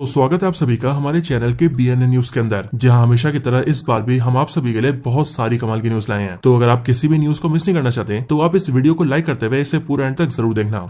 तो स्वागत है आप सभी का हमारे चैनल के BNN न्यूज के अंदर, जहां हमेशा की तरह इस बार भी हम आप सभी के लिए बहुत सारी कमाल की न्यूज लाए हैं। तो अगर आप किसी भी न्यूज को मिस नहीं करना चाहते तो आप इस वीडियो को लाइक करते हुए इसे पूरा एंड तक जरूर देखना।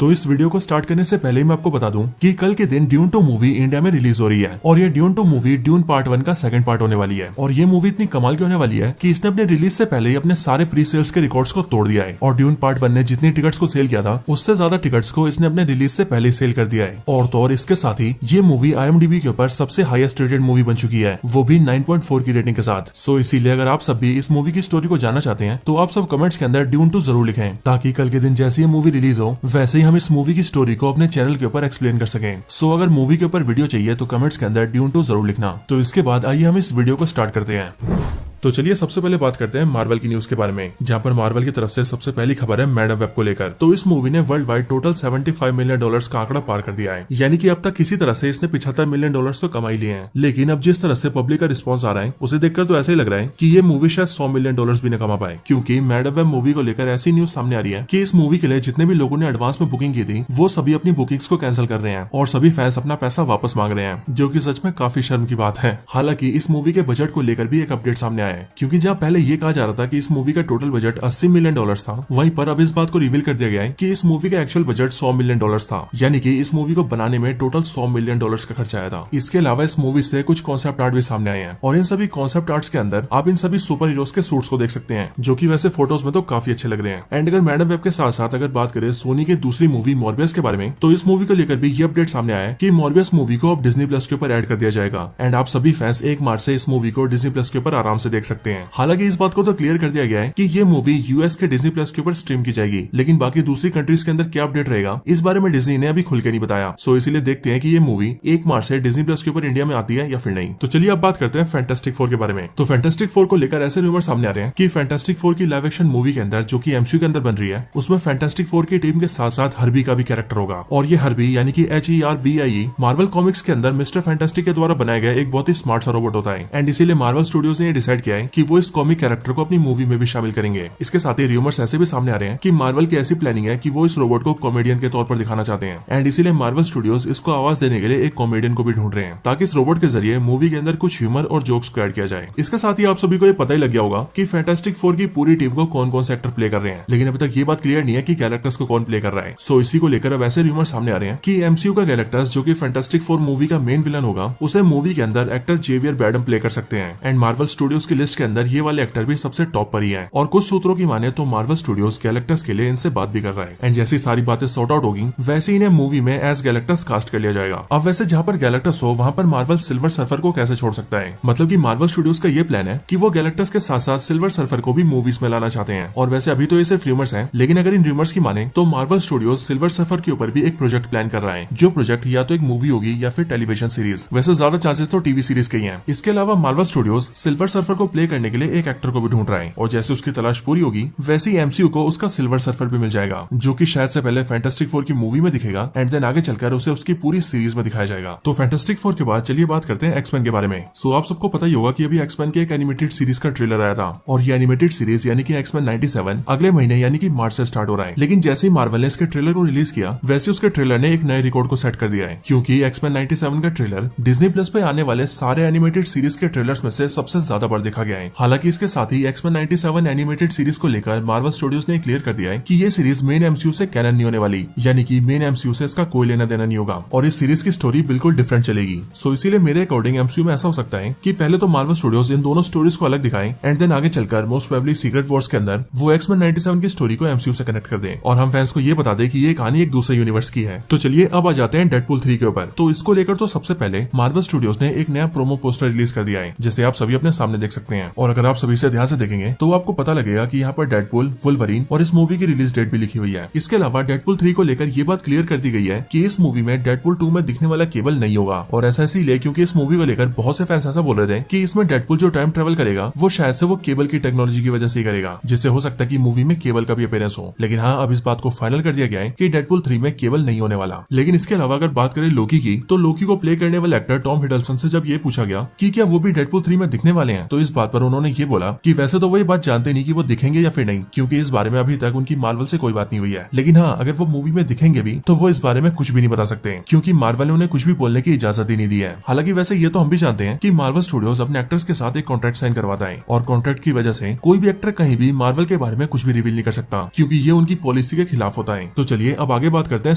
तो इस वीडियो को स्टार्ट करने से पहले ही मैं आपको बता दूं कि कल के दिन ड्यून 2 मूवी इंडिया में रिलीज हो रही है और ये ड्यून 2 मूवी ड्यून पार्ट 1 का सेकंड पार्ट होने वाली है। और ये मूवी इतनी कमाल की होने वाली है कि इसने अपने रिलीज से पहले ही अपने सारे प्री सेल्स के रिकॉर्ड्स को तोड़ दिया है। और ड्यून पार्ट 1 ने जितनी टिकट्स को सेल किया था उससे ज्यादा टिकट्स को इसने अपने रिलीज से पहले सेल कर दिया है। और तो और इसके साथ ही ये मूवी IMDb के ऊपर सबसे हाईएस्ट रेटेड मूवी बन चुकी है, वो भी 9.4 की रेटिंग के साथ। सो इसीलिए अगर आप सब भी इस मूवी की स्टोरी को जानना चाहते हैं तो आप सब कमेंट्स के अंदर ड्यून 2 जरूर लिखें, ताकि कल के दिन जैसे ये मूवी रिलीज हो वैसे ही हम इस मूवी की स्टोरी को अपने चैनल के ऊपर एक्सप्लेन कर सकें। सो अगर मूवी के ऊपर वीडियो चाहिए तो कमेंट्स के अंदर ड्यून 2 जरूर लिखना। तो इसके बाद आइए हम इस वीडियो को स्टार्ट करते हैं। तो चलिए सबसे पहले बात करते हैं मार्वल की न्यूज के बारे में, जहां पर मार्वल की तरफ से सबसे पहली खबर है मैडम वेब को लेकर। तो इस मूवी ने वर्ल्ड वाइड टोटल $75 मिलियन का आंकड़ा पार कर दिया है, यानी कि अब तक किसी तरह से इसने $75 मिलियन तो कमा ही लिए हैं। लेकिन अब जिस तरह से पब्लिक का रिस्पॉन्स आ रहा है उसे देखकर तो ऐसा ही लग रहा है कि ये मूवी शायद $100 मिलियन भी न कमा पाए, क्योंकि मैडम वेब मूवी को लेकर ऐसी न्यूज सामने आ रही है कि इस मूवी के लिए जितने भी लोगों ने एडवांस में बुकिंग की थी वो सभी अपनी बुकिंग्स को कैंसिल कर रहे हैं और सभी फैंस अपना पैसा वापस मांग रहे हैं, जो कि सच में काफी शर्म की बात है। हालांकि इस मूवी के बजट को लेकर भी एक अपडेट सामने आया है, क्योंकि जहां पहले ये कहा जा रहा था कि इस मूवी का टोटल बजट $80 मिलियन था, वहीं पर अब इस बात को रिवील कर दिया गया है कि इस मूवी का एक्चुअल बजट $100 मिलियन था, यानी कि इस मूवी को बनाने में टोटल $100 मिलियन का खर्चा आया था। इसके अलावा इस मूवी से कुछ कॉन्सेप्ट आर्ट भी सामने आए हैं और इन सभी कॉन्सेप्ट आर्ट्स के अंदर आप इन सभी सुपर हीरोज के सूट्स को देख सकते हैं, जो कि वैसे फोटोज में तो काफी अच्छे लग रहे हैं। एंड अगर मैडम वेब के साथ साथ अगर बात करें सोनी की दूसरी मूवी मॉर्बियस के बारे में, तो इस मूवी को लेकर भी ये अपडेट सामने आया है कि मॉर्बियस मूवी को अब डिज्नी प्लस के ऊपर ऐड कर दिया जाएगा एंड आप सभी फैंस 1 मार्च से इस मूवी को डिज्नी प्लस के ऊपर आराम से देख सकते हैं। हालांकि इस बात को तो क्लियर कर दिया गया है कि ये मूवी US के डिज्नी प्लस के ऊपर स्ट्रीम की जाएगी, लेकिन बाकी दूसरी कंट्रीज के अंदर क्या अपडेट रहेगा इस बारे में डिज्नी ने अभी खुल के नहीं बताया। सो इसीलिए देखते हैं कि ये मूवी 1 मार्च से डिज्नी प्लस के ऊपर इंडिया में आती है या फिर नहीं। तो चलिए अब बात करते हैं फैंटास्टिक 4 के बारे में। तो फैंटास्टिक 4 को लेकर ऐसे रूमर सामने आ रहे हैं कि फैंटास्टिक 4 की लाइव एक्शन मूवी के अंदर, जो कि MCU के अंदर बन रही है, उसमें फैंटास्टिक 4 की टीम के साथ साथ हर्बी का भी कैरेक्टर होगा। और ये हर्बी यानी कि HERBIE मार्वल कॉमिक्स के अंदर मिस्टर फैंटास्टिक के द्वारा बनाया गया एक बहुत ही स्मार्ट सा रोबोट होता है एंड इसीलिए मार्वल स्टूडियोज ने डिसाइड किया है कि वो इस कॉमिक कैरेक्टर को अपनी मूवी में भी शामिल करेंगे। इसके साथ ही रूमर्स ऐसे भी सामने आ रहे हैं कि मार्वल की ऐसी प्लानिंग है कि वो इस रोबोट को कॉमेडियन के तौर पर दिखाना चाहते हैं एंड इसीलिए मार्वल स्टूडियोज इसको आवाज देने के लिए एक कॉमेडियन को भी ढूंढ रहे हैं, ताकि इस रोबोट के जरिए मूवी के अंदर कुछ ह्यूमर और जोक्स को ऐड किया जाए। इसके साथ ही आप सभी को ये पता ही लग गया होगा कि फैंटास्टिक 4 की पूरी टीम को कौन कौन से एक्टर प्ले कर रहे हैं, लेकिन अभी तक ये बात क्लियर नहीं है कि कैरेक्टर्स को कौन प्ले कर रहा है। सो इसी को लेकर अब ऐसे रूमर सामने आ रहे हैं कि MCU का कैरेक्टर्स, जो कि फैंटास्टिक 4 मूवी का मेन विलन होगा, उसे मूवी के अंदर एक्टर जेवियर बैडम प्ले कर सकते हैं एंड मार्वल स्टूडियोज की लिस्ट के अंदर ये वाले एक्टर भी सबसे टॉप पर ही है। और कुछ सूत्रों की माने तो मार्वल स्टूडियोज गैलेक्टर्स के लिए इनसे बात भी कर रहा है एंड जैसी सारी बातें सॉर्ट आउट होगी वैसे इन्हें मूवी में एज गैलेक्टर्स कास्ट कर लिया जाएगा। अब वैसे जहां पर गैलेक्टर्स हो वहां पर मार्वल सिल्वर सर्फर को कैसे छोड़ सकता है? मतलब कि मार्वल स्टूडियोज का ये प्लान है कि वो गैलेक्टर्स के साथ साथ सिल्वर सर्फर को भी मूवीज में लाना चाहते हैं। और वैसे अभी तो ये सिर्फ रूमर्स हैं, लेकिन अगर इन रूमर्स की माने तो मार्वल स्टूडियोज सिल्वर सर्फर के ऊपर भी एक प्रोजेक्ट प्लान कर रहा है, जो प्रोजेक्ट या तो एक मूवी होगी या फिर टेलीविजन सीरीज। वैसे ज्यादा चांसेस तो टीवी सीरीज के ही हैं। इसके अलावा मार्वल स्टूडियोज सिल्वर सर्फर को प्ले करने के लिए एक एक्टर को भी ढूंढ रहा है और जैसे उसकी तलाश पूरी होगी वैसे MCU को उसका सिल्वर सर्फर भी मिल जाएगा, जो कि शायद से पहले फैंटास्टिक 4 की मूवी में दिखेगा एंड देन आगे चलकर उसे उसकी पूरी सीरीज में दिखाया जाएगा। तो फैंटास्टिक 4 के बाद चलिए बात करते हैं एक्समैन के बारे में। सो आप सबको पता ही होगा कि अभी एक्समैन के एक एनिमेटेड सीरीज का ट्रेलर आया था और ये एनिमेटेड सीरीज यानी कि एक्समैन 97 अगले महीने यानी कि मार्च से स्टार्ट हो रहा है। लेकिन जैसे ही मार्वल ने इसके ट्रेलर को रिलीज किया वैसे उसके ट्रेलर ने एक नए रिकॉर्ड को सेट कर दिया है, क्योंकि एक्समैन 97 का ट्रेलर डिज्नी प्लस पे आने वाले सारे एनिमेटेड सीरीज के ट्रेलर्स में से सबसे ज्यादा बार देखा गया है। हालांकि इसके साथ ही एक्समैन 97 एनिमेटेड सीरीज को लेकर मार्वल स्टूडियोज ने क्लियर कर दिया है कि ये सीरीज मेन MCU से कैनन नहीं होने वाली, यानी कि मेन MCU से इसका कोई लेना देना नहीं होगा और इस सीरीज की स्टोरी बिल्कुल डिफरेंट चलेगी। सो इसीलिए मेरे अकॉर्डिंग MCU में ऐसा हो सकता है कि पहले तो मार्वल स्टूडियोज इन दोनों स्टोरीज को अलग दिखाएं एंड देन आगे चलकर मोस्ट प्रोबेबली सीक्रेट वॉर्स के अंदर वो एक्समैन 97 की स्टोरी को MCU से कनेक्ट कर दें और हम फैंस को ये बता दें कि ये कहानी एक दूसरे यूनिवर्स की है। तो चलिए अब आ जाते हैं डेडपूल 3 के ऊपर। तो इसको लेकर तो सबसे पहले मार्वल स्टूडियोज ने एक नया प्रोमो पोस्टर रिलीज कर दिया है, जिसे आप सभी अपने सामने देख सकते हैं। और अगर आप सभी से ध्यान से देखेंगे तो आपको पता लगेगा कि यहाँ पर डेडपूल, वुल्वरीन और इस मूवी की रिलीज डेट भी लिखी हुई है। इसके अलावा डेडपूल 3 को लेकर ये बात क्लियर कर दी गई है कि इस मूवी में डेडपूल 2 में दिखने वाला केबल नहीं होगा। और ऐसा इसीलिए क्योंकि इस मूवी को लेकर बहुत से फैंस ऐसा बोल रहे थे कि इसमें डेडपूल जो टाइम ट्रेवल करेगा वो शायद से वो केबल की टेक्नोलॉजी की वजह से करेगा, जिससे हो सकता है कि मूवी में केबल का भी अपीयरेंस हो। लेकिन हाँ, अब इस बात को फाइनल कर दिया गया है कि डेडपूल 3 में केबल नहीं होने वाला। लेकिन इसके अलावा अगर बात करें लोकी की, तो लोकी को प्ले करने वाले एक्टर टॉम हिडलसन से जब ये पूछा गया कि क्या वो भी डेडपूल 3 में दिखने वाले हैं, तो इस इस बात पर उन्होंने ये बोला कि वैसे तो वो ये बात जानते नहीं कि वो दिखेंगे या फिर नहीं, क्योंकि इस बारे में अभी तक उनकी मार्वल से कोई बात नहीं हुई है। लेकिन हाँ, अगर वो मूवी में दिखेंगे भी तो वो इस बारे में कुछ भी नहीं बता सकते, क्योंकि मार्वल ने उन्हें कुछ भी बोलने की इजाजत ही नहीं दी है। हालांकि वैसे ये तो हम भी जानते हैं कि मार्वल स्टूडियोज अपने एक्टर्स के साथ एक कॉन्ट्रैक्ट साइन करवाता है, और कॉन्ट्रैक्ट की वजह से कोई भी एक्टर कहीं भी मार्वल के बारे में कुछ भी रिवील नहीं कर सकता, क्योंकि ये उनकी पॉलिसी के खिलाफ होता है। तो चलिए अब आगे बात करते हैं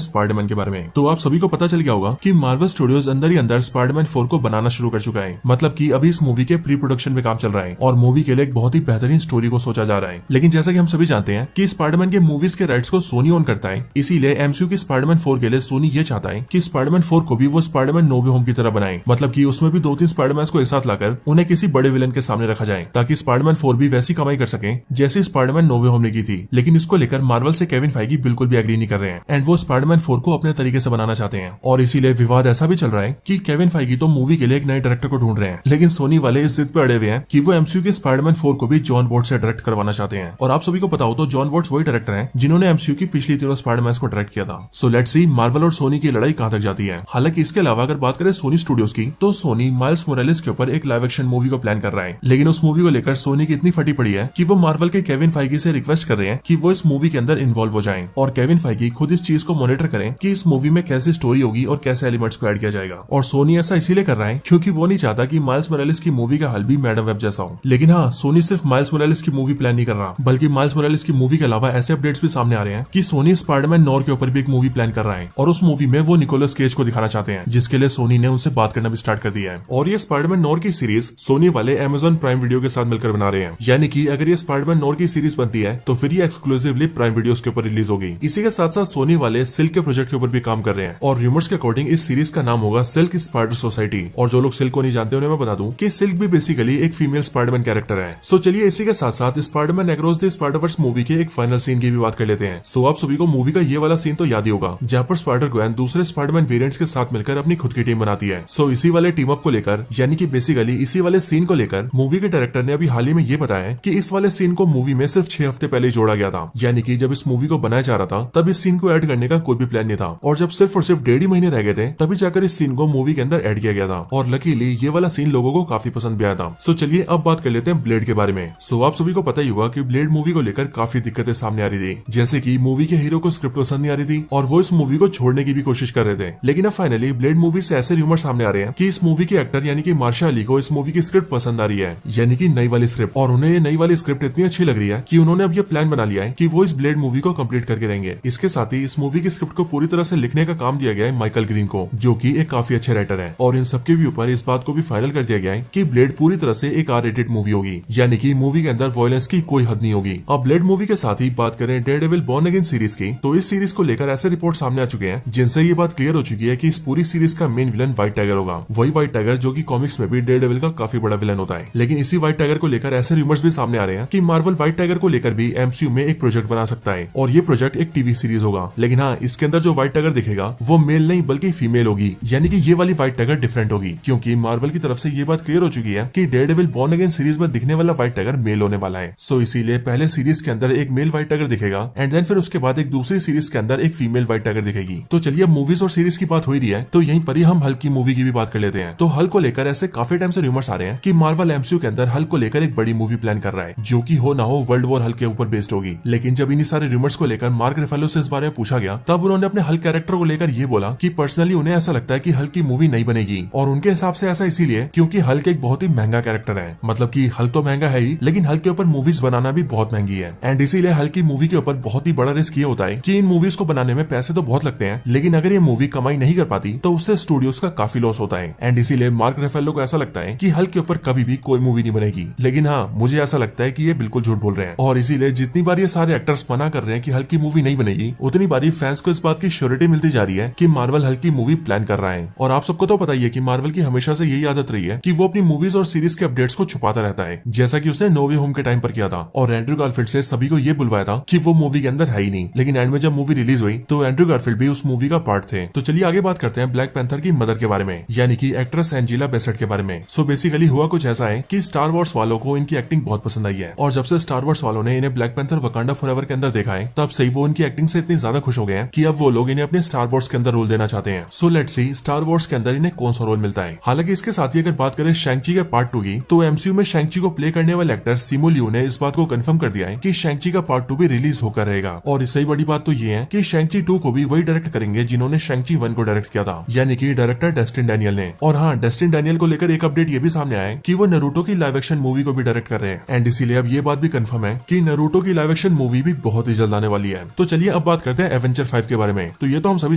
स्पाइडरमैन के बारे में। तो आप सभी को पता चल गया होगा कि मार्वल स्टूडियोज अंदर ही अंदर स्पाइडरमैन 4 को बनाना शुरू कर चुका है। मतलब कि अभी इस मूवी के प्री प्रोडक्शन में काम चल रहा है और मूवी के लिए एक बहुत ही बेहतरीन स्टोरी को सोचा जा रहा है। लेकिन जैसा कि हम सभी जानते हैं कि स्पाइडरमैन के मूवीज के राइट्स को सोनी ओन करता है, इसीलिए एमसीयू की स्पाइडरमैन 4 के लिए सोनी ये चाहता है कि स्पाइडरमैन 4 को भी वो स्पाइडरमैन नो वे होम की तरह बनाए। मतलब कि उसमें भी 2-3 स्पाइडरमैन को एक साथ लाकर उन्हें किसी बड़े विलन के सामने रखा जाए, ताकि स्पाइडरमैन 4 भी वैसी कमाई कर सके जैसे स्पाइडरमैन नो वे होम ने की थी। लेकिन इसको लेकर मार्वल से केविन फाइगी बिल्कुल भी एग्री नहीं कर रहे हैं एंड वो स्पाइडरमैन 4 को अपने तरीके से बनाना चाहते हैं। और इसीलिए विवाद ऐसा भी चल रहा है कि केविन फाइगी तो मूवी के लिए एक नए डायरेक्टर को ढूंढ रहे हैं, लेकिन सोनी वाले इस जिद पे अड़े हुए हैं कि वो एमसीयू के स्पाइडरमैन 4 को भी जॉन वॉट्स से डायरेक्ट करवाना चाहते हैं। और आप सभी को पता हो तो जॉन वॉट्स वही डायरेक्टर हैं जिन्होंने एमसीयू की पिछली तीनों स्पाइडरमैन को डायरेक्ट किया था। सो लेट्स सी मार्वल और सोनी की लड़ाई कहां तक जाती है। हालांकि इसके अलावा अगर बात करें सोनी स्टूडियोज की, तो सोनी माइल्स मोरेलिस के ऊपर एक लाइव एक्शन मूवी को प्लान कर रहा है। लेकिन उस मूवी को लेकर सोनी की इतनी फटी पड़ी है कि वो मार्वल के केविन फाइगी से रिक्वेस्ट कर रहे हैं कि वो इस मूवी के अंदर इन्वॉल्व हो जाएं और केविन फाइगी खुद इस चीज को मॉनिटर करें कि इस मूवी में कैसी स्टोरी होगी और कैसे एलिमेंट्स को ऐड किया जाएगा। और सोनी ऐसा इसीलिए कर रहा है क्योंकि वो नहीं चाहता कि माइल्स मोरेलिस की मूवी का हल भी मैडम वेब जैसा हो। लेकिन हाँ, सोनी सिर्फ माइल्स मोरेलिस की मूवी प्लान नहीं कर रहा, बल्कि माइल्स मोरेलिस की मूवी के अलावा ऐसे अपडेट्स भी सामने आ रहे हैं कि सोनी स्पाइडरमैन नॉर के ऊपर भी एक मूवी प्लान कर रहा है और उस मूवी में वो निकोलस केज को दिखाना चाहते हैं, जिसके लिए सोनी ने उनसे बात करना भी स्टार्ट कर दिया है। और ये स्पाइडरमैन नॉर की सीरीज सोनी वाले Amazon प्राइम वीडियो के साथ मिलकर बना रहे हैं, यानी कि अगर ये स्पाइडरमैन नॉर की सीरीज बनती है तो फिर ये एक्सक्लूसिवली प्राइम वीडियोस के ऊपर रिलीज होगी। इसी के साथ साथ सोनी वाले सिल्क के प्रोजेक्ट के ऊपर भी काम कर रहे हैं और रूमर्स के अकॉर्डिंग इस सीरीज का नाम होगा सिल्क स्पाइडर सोसाइटी। और जो लोग सिल्क को नहीं जानते उन्हें मैं बता दूं कि सिल्क भी बेसिकली एक फीमेल स्पाइडरमैन कैरेक्टर है। सो चलिए इसी के साथ साथ Spiderman across the Spider-Verse movie के एक फाइनल सीन की भी बात कर लेते हैं। सो आप सभी को मूवी का ये वाला सीन तो याद ही होगा जहाँ पर स्पाइडर ग्वेन दूसरे स्पाइडरमैन वेरिएंट्स के साथ मिलकर अपनी खुद की टीम बनाती है। सो इसी वाले टीम अप को लेकर, यानी कि बेसिकली इसी वाले सीन को लेकर मूवी के डायरेक्टर ने अभी हाल ही में ये बताया कि इस वाले सीन को मूवी में सिर्फ 6 हफ्ते पहले जोड़ा गया था, यानी कि जब इस मूवी को बनाया जा रहा था तब इस सीन को ऐड करने का कोई भी प्लान नहीं था, और जब सिर्फ और सिर्फ 1.5 महीने रह गए थे तभी जाकर इस सीन को मूवी के अंदर ऐड किया गया था। और लकीली ये वाला सीन लोगों को काफी पसंद भी आया था। सो चलिए अब बात कर लेते हैं ब्लेड के बारे में। सो आप सभी को पता ही होगा कि ब्लेड मूवी को लेकर काफी दिक्कतें सामने आ रही थी, जैसे कि मूवी के हीरो को स्क्रिप्ट पसंद नहीं आ रही थी और वो इस मूवी को छोड़ने की भी कोशिश कर रहे थे। लेकिन अब फाइनली ब्लेड मूवी से ऐसे रूमर सामने आ रहे हैं कि इस मूवी के एक्टर यानी कि मार्शा अली को इस मूवी की स्क्रिप्ट पसंद आ रही है, यानी कि नई वाली स्क्रिप्ट, और उन्हें ये नई वाली स्क्रिप्ट इतनी अच्छी लग रही है कि उन्होंने अब ये प्लान बना लिया है कि वो इस ब्लेड मूवी को कंप्लीट करके रहेंगे। इसके साथ ही इस मूवी की स्क्रिप्ट को पूरी तरह से लिखने का काम दिया गया है माइकल ग्रीन को, जो कि एक काफी अच्छे राइटर है। और इन सबके भी ऊपर इस बात को भी फाइनल कर दिया गया है कि ब्लेड पूरी तरह से एक R-rated मूवी होगी, यानी कि मूवी के अंदर वायलेंस की कोई हद नहीं होगी। अब ब्लेड मूवी के साथ ही बात करें डेयरडेविल बॉर्न अगेन सीरीज की, तो इस सीरीज को लेकर ऐसे रिपोर्ट सामने आ चुके हैं जिनसे ये बात क्लियर हो चुकी है कि इस पूरी सीरीज का मेन विलन व्हाइट टाइगर होगा। वही व्हाइट टाइगर जो कि कॉमिक्स में भी डेयरडेविल का काफी बड़ा विलन होता है। लेकिन इसी व्हाइट टाइगर को लेकर ऐसे रूमर्स भी सामने आ रहे हैं कि मार्वल व्हाइट टाइगर को लेकर भी एमसीयू में एक प्रोजेक्ट बना सकता है, और ये प्रोजेक्ट एक टीवी सीरीज होगा। लेकिन हाँ, इसके अंदर जो व्हाइट टाइगर दिखेगा वो मेल नहीं बल्कि फीमेल होगी, यानी कि ये वाली व्हाइट टाइगर डिफरेंट होगी, क्योंकि मार्वल की तरफ से ये बात क्लियर हो चुकी है कि डेयरडेविल बॉर्न अगेन सीरीज में दिखने वाला व्हाइट टाइगर मेल होने वाला है। सो इसीलिए पहले सीरीज के अंदर एक मेल व्हाइट टाइगर दिखेगा एंड देन फिर उसके बाद एक दूसरी सीरीज के अंदर एक फीमेल व्हाइट टाइगर दिखेगी। तो चलिए अब मूवीज और सीरीज की बात हो रही है तो यहीं पर ही हम हल्क की मूवी की भी बात कर लेते हैं। तो हल्क को लेकर ऐसे काफी टाइम से रूमर्स आ रहे हैं कि मार्वल एमसीयू के अंदर हल्क को लेकर एक बड़ी मूवी प्लान कर रहा है, जो कि हो ना हो वर्ल्ड वॉर हल्क के ऊपर बेस्ड होगी। लेकिन जब इन्हीं सारे रूमर्स को लेकर मार्क रेफेलो से इस बारे में पूछा गया, तब उन्होंने अपने हल्क कैरेक्टर को लेकर ये बोला कि पर्सनली उन्हें ऐसा लगता है कि हल्क की मूवी नहीं बनेगी, और उनके हिसाब से ऐसा इसीलिए क्योंकि हल्क एक बहुत ही महंगा कैरेक्टर है। मतलब कि हल्क तो महंगा है ही, लेकिन हल्क के ऊपर मूवीज बनाना भी बहुत महंगी है, एंड इसीलिए हल्क की मूवी के ऊपर बहुत ही बड़ा रिस्क ये होता है कि इन मूवीज को बनाने में पैसे तो बहुत लगते हैं, लेकिन अगर ये मूवी कमाई नहीं कर पाती तो उससे स्टूडियोज का काफी लॉस होता है। एंड इसीलिए मार्क रेफेलो को ऐसा लगता है कि हल्क के ऊपर कभी भी कोई मूवी नहीं बनेगी। लेकिन हाँ, मुझे ऐसा लगता है कि ये बिल्कुल झूठ बोल रहे हैं, और इसीलिए जितनी बार ये सारे एक्टर्स मना कर रहे हैं कि हल्क की मूवी नहीं बनेगी, उतनी बारी फैंस को इस बात की श्योरिटी मिलती जा रही है कि मार्वल हल्क की मूवी प्लान कर रहा है। और आप सबको तो पता ही है कि मार्वल की हमेशा से यही आदत रही है कि वो अपनी मूवीज और सीरीज के अपडेट्स को छुपाता रहता है, जैसा कि उसने नो वे होम के टाइम पर किया था, और एंड्रू गारफील्ड से सभी को ये बुलवाया था कि वो मूवी के अंदर है ही नहीं। लेकिन एंड में जब मूवी रिलीज हुई तो एंड्रू गारफील्ड भी उस मूवी का पार्ट थे। तो चलिए आगे बात करते हैं ब्लैक पैंथर की मदर के बारे में, यानी कि एक्ट्रेस एंजेला बेसेट के बारे में। सो बेसिकली हुआ कुछ ऐसा है कि स्टार वॉर्स वालों को इनकी एक्टिंग बहुत पसंद आई है, और जब से स्टार वॉर्स वालों ने इन्हें ब्लैक पैंथर वकांडा फॉरएवर के अंदर देखा है, तब से वो इनकी एक्टिंग से इतनी ज्यादा खुश हो गए हैं कि अब वो लोग इन्हें अपने स्टार वॉर्स के अंदर रोल देना चाहते हैं। So let's see star Wars के अंदर इन्हें कौन सा रोल मिलता है। हालांकि इसके साथ ही अगर बात करें शैंग-ची के पार्ट 2 की, तो तो एमसीयू में शैंग-ची को प्ले करने वाले एक्टर सिमो लियू ने इस बात को कंफर्म कर दिया है कि शैंग-ची का पार्ट 2 भी रिलीज होकर रहेगा। और इससे बड़ी बात तो ये है कि शैंग-ची 2 को भी वही डायरेक्ट करेंगे जिन्होंने शैंग-ची 1 को डायरेक्ट किया था, यानी कि डायरेक्टर डस्टिन डैनियल ने। और हाँ, डस्टिन डैनियल को लेकर एक अपडेट ये भी सामने आया है कि वो नारुतो की लाइव एक्शन मूवी को भी डायरेक्ट कर रहे हैं। एंड इसीलिए अब ये बात भी कंफर्म है कि नारुतो की लाइव एक्शन मूवी भी बहुत ही जल्द आने वाली है। तो चलिए अब बात करते हैं एवेंजर 5 के बारे में। तो ये तो हम सभी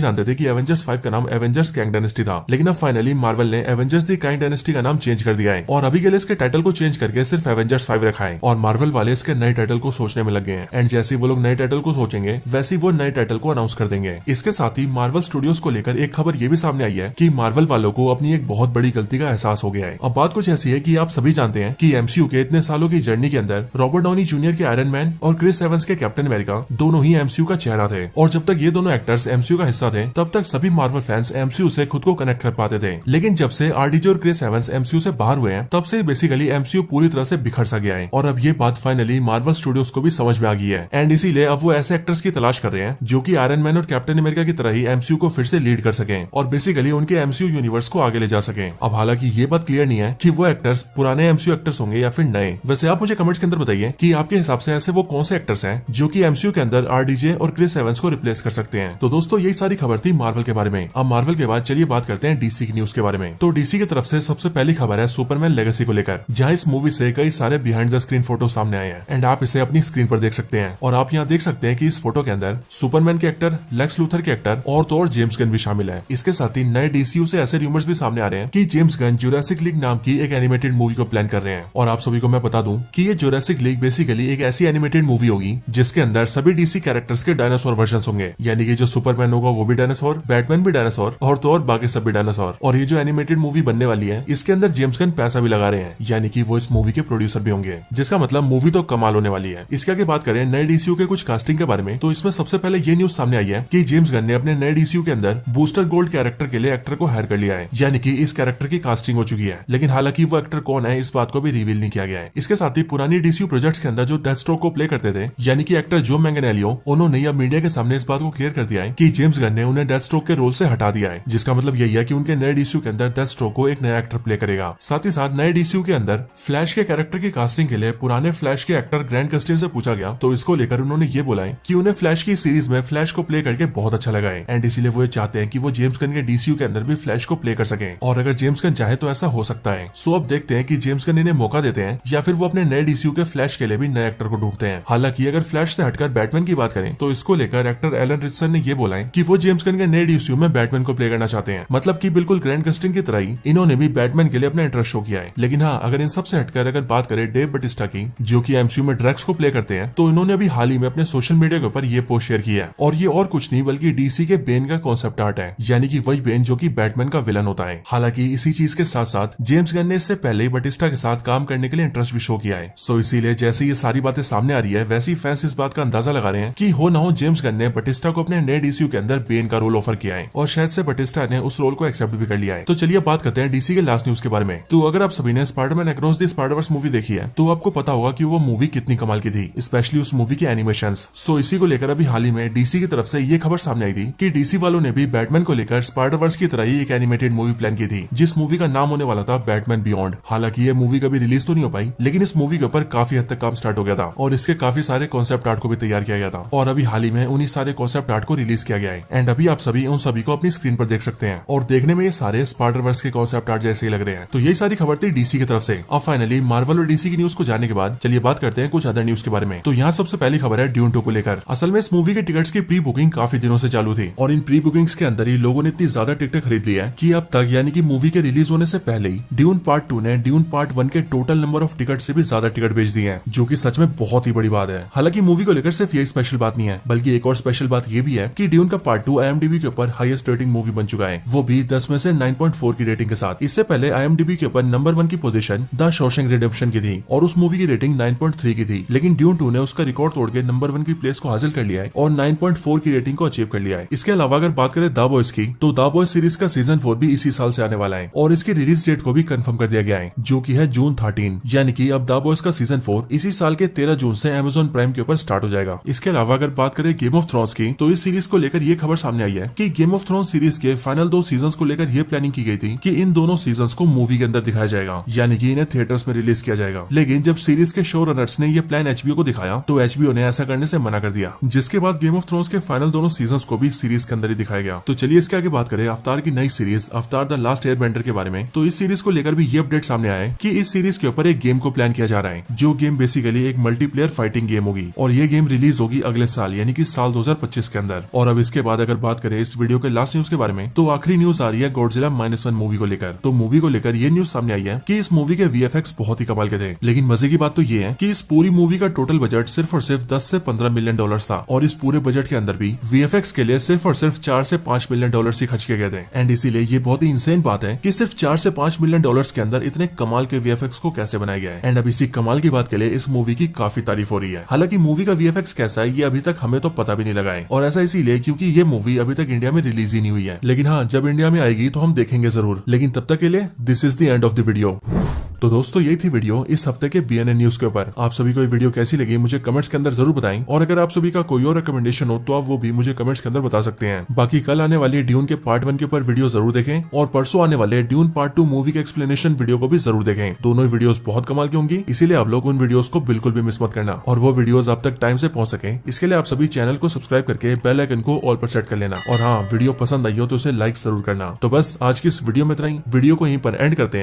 जानते थे कि एवेंजर्स 5 का नाम एवेंजर्स कैंग डायनेस्टी था, लेकिन अब फाइनली मार्वल ने एवेंजर्स द कैंग डायनेस्टी का नाम चेंज कर दिया है और अभी के लिए इसके टाइटल को चेंज करके सिर्फ एवेंजर्स 5 रखा है। और मार्वल वाले इसके नए टाइटल को सोचने में लगे हैं। एंड जैसे वो लोग नए टाइटल को सोचेंगे वैसे ही वो नए टाइटल को अनाउंस कर देंगे। इसके साथ ही मार्वल स्टूडियोज को लेकर एक खबर ये भी सामने आई है कि मार्वल वालों को अपनी एक बहुत बड़ी गलती का एहसास हो गया है। अब बात कुछ ऐसी है कि आप सभी जानते हैं कि एमसीयू के इतने सालों की जर्नी के अंदर रॉबर्ट डाउनी जूनियर के आयरन मैन और क्रिस एवंस के कैप्टन अमेरिका दोनों ही एमसीयू का चेहरा थे। और जब तक ये दोनों एक्टर्स एमसीयू का हिस्सा थे तब तक सभी मार्वल फैंस एमसीयू से खुद को कनेक्ट कर पाते थे। लेकिन जब से आरडीजे और क्रिस एवंस एमसीयू से बाहर हुए हैं तब से बेसिकली एमसीयू पूरी तरह से बिखर सा गया है। और अब ये बात फाइनली मार्वल स्टूडियोज को भी समझ में आ गई है। एंड इसीलिए अब वो ऐसे एक्टर्स की तलाश कर रहे हैं जो कि आयरन मैन और कैप्टन अमेरिका की तरह ही एमसीयू को फिर से लीड कर सकें और बेसिकली उनके एमसीयू यूनिवर्स को आगे ले जा सकें। अब हालांकि ये बात क्लियर नहीं है कि वो एक्टर्स पुराने एमसीयू एक्टर्स होंगे या फिर नए। वैसे आप मुझे कमेंट्स के अंदर बताइए कि आपके हिसाब से ऐसे वो कौन से एक्टर्स हैं जो कि एमसीयू के अंदर आरडीजे और क्रिस एवंस को रिप्लेस कर सकते हैं। तो दोस्तों यही सारी खबर थी मार्वल के बारे में। अब मार्वल के बाद चलिए बात करते हैं डीसी की न्यूज के बारे में। तो डीसी की तरफ से सबसे पहली खबर है सुपरमैन लेगेसी को लेकर, जहां इस मूवी से कई सारे बिहाइंड द स्क्रीन फोटो सामने आए हैं। एंड आप इसे अपनी स्क्रीन पर देख सकते हैं। और आप यहाँ देख सकते हैं कि इस फोटो के अंदर सुपरमैन के एक्टर, लेक्स लूथर के एक्टर और तो और जेम्स गन भी शामिल है। इसके साथ ही नए डीसीयू से ऐसे रूमर्स भी सामने आ रहे हैं कि जेम्स गन जुरासिक लीग नाम की एक एनिमेटेड मूवी को प्लान कर रहे हैं। और आप सभी को मैं बता दूं कि ये जुरासिक लीग बेसिकली एक ऐसी एनिमेटेड मूवी होगी जिसके अंदर सभी डीसी कैरेक्टर्स के डायनासोर वर्जन्स होंगे, यानी कि जो सुपरमैन होगा वो भी डायनासोर, बैटमैन भी डायनासोर और तो और बाकी सब भी डायनासोर। और ये जो एनिमेटेड मूवी बनने वाली है इसके अंदर जेम्स गन पैसा भी लगा रहे हैं, यानी कि वो इस मूवी के प्रोड्यूसर भी होंगे, जिसका मतलब मूवी तो कमाल होने वाली है। इसके आगे बात करें नए डीसीयू के कुछ कास्टिंग के बारे में, तो इसमें सबसे पहले ये न्यूज सामने आई है कि जेम्स गन ने अपने नए डीसीयू के अंदर बूस्टर गोल्ड कैरेक्टर के लिए एक्टर को हायर कर लिया है, यानी कि इस कैरेक्टर की कास्टिंग हो चुकी है। लेकिन हालांकि वो एक्टर कौन है इस बात को भी रिवील नहीं किया गया है। इसके साथ ही पुरानी डीसीयू प्रोजेक्ट्स के अंदर जो डेथस्ट्रोक को प्ले करते थे, यानी कि एक्टर जो मैंगनेलियो, उन्होंने अब मीडिया के सामने इस बात को क्लियर कर दिया है कि जेम्स गन ने उन्हें डेथस्ट्रोक के रोल से हटा दिया है, जिसका मतलब यही है कि उनके नए डीसीयू के अंदर डेथस्ट्रोक को एक नया एक्टर प्ले करेगा। साथ ही साथ नए डीसीयू के अंदर फ्लैश के कैरेक्टर की कास्टिंग के लिए पुराने फ्लैश के एक्टर ग्रैंड कस्टिन से पूछा गया, तो इसको लेकर उन्होंने ये बोला है कि उन्हें फ्लैश की सीरीज में फ्लैश को प्ले करके बहुत अच्छा लगा है। एंड इसीलिए वो चाहते हैं कि वो जेम्स गन के डीसीयू के अंदर भी फ्लैश को प्ले कर सके। और अगर जेम्स गन चाहे तो ऐसा हो सकता है। सो अब देखते हैं कि जेम्स गन इन्हें मौका देते हैं या फिर वो अपने नए डीसीयू के फ्लैश के लिए भी नए एक्टर को ढूंढते हैं। हालांकि अगर फ्लैश से हटकर बैटमैन की बात करें तो इसको लेकर एक्टर एलन रिचसन ने ये बोला है कि वो जेम्स गन के नए डीसीयू में बैटमैन को प्ले करना चाहते हैं। मतलब कि बिल्कुल ग्रैंड कस्टिन की तरह ही इन्होंने भी बैटमैन के लिए अपना इंटरेस्ट शो किया है। लेकिन हाँ, अगर इन सबसे हटकर अगर बात करें डेव बटिस्टा की, जो कि एमसीयू में ड्रैक्स को प्ले करते हैं, तो इन्होंने अभी हाल ही में अपने सोशल मीडिया के ऊपर ये पोस्ट शेयर किया है। और ये और कुछ नहीं बल्कि डीसी के बेन का कॉन्सेप्ट आर्ट है, यानी कि वही बेन जो कि बैटमैन का विलन होता है। हालांकि इसी चीज के साथ साथ जेम्स गन ने इससे पहले ही बटिस्टा के साथ काम करने के लिए इंटरेस्ट भी शो किया है। सो इसीलिए जैसे ये सारी बातें सामने आ रही है वैसे ही फैंस इस बात का अंदाजा लगा रहे हैं कि हो ना हो जेम्स गन ने बटिस्टा को अपने नए डीसीयू के अंदर बेन का रोल ऑफर किया है और शायद से बटिस्टा ने उस रोल को एक्सेप्ट भी कर लिया है। तो चलिए बात करते हैं डीसी के लास्ट न्यूज के बारे में। तो अगर आप सभी ने Spiderman across the Spider-Verse movie देखी है तो आपको पता होगा कि वो मूवी कितनी कमाल की थी, स्पेशली उस मूवी के एनिमेशंस। सो इसी को लेकर अभी हाल ही में डीसी की तरफ से ये खबर सामने आई थी कि डीसी वालों ने भी बैटमैन को लेकर स्पाइडरवर्स की तरह ही एक एनिमेटेड मूवी प्लान की थी, जिस मूवी का नाम होने वाला था बैटमैन बियॉन्ड। हालांकि ये मूवी कभी रिलीज तो नहीं हो पाई, लेकिन इस मूवी के ऊपर काफी हद तक काम स्टार्ट हो गया था और इसके काफी सारे कॉन्सेप्ट आर्ट को भी तैयार किया गया था और अभी हाल ही में उन्हीं सारे कॉन्सेप्ट आर्ट को रिलीज किया गया है। एंड अभी आप सभी उन सभी को अपनी स्क्रीन पर देख सकते हैं और देखने में ये सारे स्पाइडरवर्स के कॉन्सेप्ट आर्ट जैसे ही लग रहे हैं। तो यही सारी खबर थी डीसी की तरफ से। अब फाइनली मार्वल और डीसी की न्यूज को जानने के बाद चलिए बात करते हैं कुछ अदर न्यूज के बारे में। तो यहाँ सबसे पहली खबर है ड्यून 2 को लेकर। असल में इस मूवी के टिकट्स की प्री बुकिंग काफी दिनों से चालू थी और इन प्री बुकिंग्स के अंदर ही लोगों ने इतनी ज्यादा टिकटें खरीद ली है कि अब तक यानी कि मूवी के रिलीज होने से पहले ही ड्यून पार्ट 2 ने ड्यून पार्ट 1 के टोटल नंबर ऑफ टिकट से भी ज्यादा टिकट बेच दिए हैं, जो कि सच में बहुत ही बड़ी बात है। हालांकि मूवी को लेकर सिर्फ यही स्पेशल बात नहीं है, बल्कि एक और स्पेशल बात ये भी है कि ड्यून का पार्ट 2 IMDb के ऊपर हाईएस्ट रेटिंग मूवी बन चुका है, वो भी 10 में से 9.4 की रेटिंग के साथ। इससे पहले IMDb के ऊपर नंबर 1 की पोजीशन द शॉशैंक रिडेम्पशन की थी और उस मूवी की रेटिंग 9.3 की थी, लेकिन ड्यून 2 ने उसका रिकॉर्ड तोड़ के नंबर 1 की प्लेस को हासिल कर लिया है और 9.4 की रेटिंग को अचीव कर लिया है। इसके अलावा अगर बात करें द बॉयज की, तो द बॉयज सीरीज का सीजन 4 भी इसी साल से आने वाला है और इसकी रिलीज डेट को भी कंफर्म कर दिया गया है, जो कि है जून 13। यानी कि अब द बॉयज का सीजन 4 इसी साल के 13 जून से Amazon प्राइम के ऊपर स्टार्ट हो जाएगा। इसके अलावा अगर बात करें गेम ऑफ थ्रोन्स की, तो इस सीरीज को लेकर ये खबर सामने आई है कि गेम ऑफ थ्रोन्स सीरीज के फाइनल 2 सीजन को लेकर ये प्लानिंग की गई थी कि इन दोनों सीजन को मूवी के अंदर दिखाया जाएगा, यानी यानी कि इन्हें थिएटर्स में रिलीज किया जाएगा। लेकिन जब सीरीज के शो रनर्स ने ये प्लान एचबीओ को दिखाया तो एचबीओ ने ऐसा करने से मना कर दिया, जिसके बाद गेम ऑफ थ्रोन्स के फाइनल दोनों सीजन को भी सीरीज के अंदर ही दिखाया गया। तो चलिए इसके आगे बात करें अवतार की नई सीरीज अवतार द लास्ट एयरबेंडर के बारे में। तो इस सीरीज को लेकर भी ये अपडेट सामने आया है कि इस सीरीज के ऊपर एक गेम को प्लान किया जा रहा है, जो गेम बेसिकली एक मल्टीप्लेयर फाइटिंग गेम होगी और ये गेम रिलीज होगी अगले साल यानी कि साल 2025 के अंदर। और अब इसके बाद अगर बात करें इस वीडियो के लास्ट न्यूज के बारे में, तो आखिरी न्यूज आ रही है गॉडजिला -1 मूवी को लेकर। तो मूवी को लेकर ये न्यूज सामने आई है कि इस मूवी के वीएफएक्स बहुत ही कमाल के थे, लेकिन मजे की बात तो ये है कि इस पूरी मूवी का टोटल बजट सिर्फ और सिर्फ 10 से 15 मिलियन डॉलर था और इस पूरे बजट के अंदर भी वीएफएक्स के लिए सिर्फ और सिर्फ 4 से 5 मिलियन डॉलर ही खर्च किए गए थे। एंड इसीलिए ये बहुत ही इंसेन बात है कि सिर्फ 4 से 5 मिलियन डॉलर्स के अंदर इतने कमाल के वीएफएक्स को कैसे बनाया गया है। एंड अब इसी कमाल की बात के लिए इस मूवी की काफी तारीफ हो रही है। हालांकि मूवी का वीएफएक्स कैसा है ये अभी तक हमें तो पता भी नहीं लगा है, और ऐसा इसीलिए क्योंकि ये मूवी अभी तक इंडिया में रिलीज ही नहीं हुई है। लेकिन हाँ, जब इंडिया में आएगी तो हम देखेंगे जरूर। लेकिन तब तक के लिए this is the end of the video. तो दोस्तों यही थी वीडियो इस हफ्ते के बीएनएन न्यूज के ऊपर। आप सभी को ये वीडियो कैसी लगी मुझे कमेंट्स के अंदर जरूर बताएं, और अगर आप सभी का कोई और रिकमेंडेशन हो तो आप वो भी मुझे कमेंट्स के अंदर बता सकते हैं। बाकी कल आने वाली ड्यून के पार्ट 1 के ऊपर वीडियो जरूर देखें, और परसों आने वाले ड्यून पार्ट 2 मूवी के एक्सप्लेनेशन वीडियो को भी जरूर देखें। दोनों वीडियोस बहुत कमाल की होंगी, इसीलिए आप लोग उन वीडियोस को बिल्कुल भी मिस मत करना, और वो वीडियोस आप तक टाइम से पहुंच सके इसके लिए आप सभी चैनल को सब्सक्राइब करके बेल आइकन को ऑल पर सेट कर लेना। और हाँ, वीडियो पसंद आई हो तो उसे लाइक जरूर करना। तो बस आज की इस वीडियो में इतना ही, वीडियो को यहीं पर एंड करते हैं।